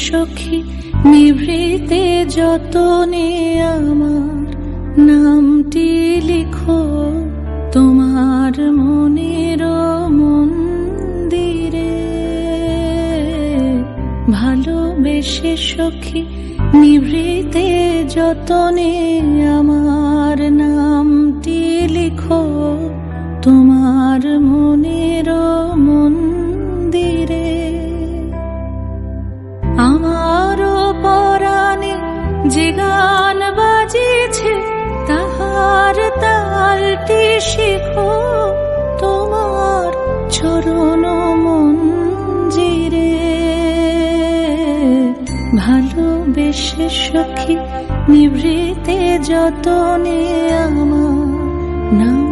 সখী নিভৃতে যতনে আমার নামটি লিখো তোমার মনের মন্দিরে। ভালোবেসে সখী নিভৃতে যতনে আমার নামটি লিখো তোমার মনের মন্দিরে। আমারও পরাণে যে গান বাজিছে তাহার তালটি শিখো তোমার চরণ মঞ্জিরে। ভালোবেসে সখী নিভৃতে যতনে আমার নাম